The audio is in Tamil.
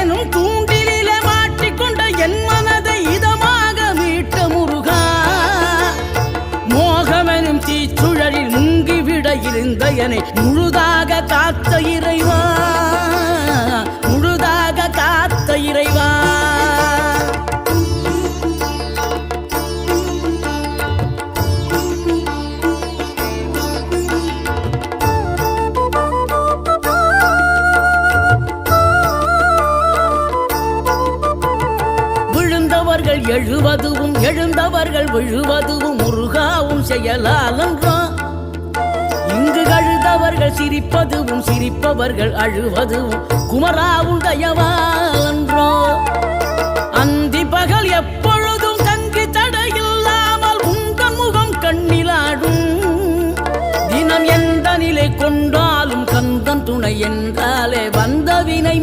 எனும் தூண்டிலே மாட்டிக்கொண்ட என் மனதை இதமாக மீட்ட முருகா மோகமெனும் தீச்சுழலில் முங்கிவிட இருந்த என்னை முழுதாக காத்த இறைவா முழுதாக காத்த இறைவா எழுவதுவும் எழுந்தவர்கள் விழுவதுவும் முருகாவும் செயலாலன்றோ இங்கு அழுதவர்கள் சிரிப்பதுவும் சிரிப்பவர்கள் அழுவதுவும் குமராவும் தயவாலன்றோ அந்தி பகல் எப்பொழுதும் தங்கி தடையில்லாமல் உங்கள் முகம் கண்ணிலாடும் தினம் எந்த நிலை கொண்டாலும் கந்தன் துணை என்றாலே வந்த வினை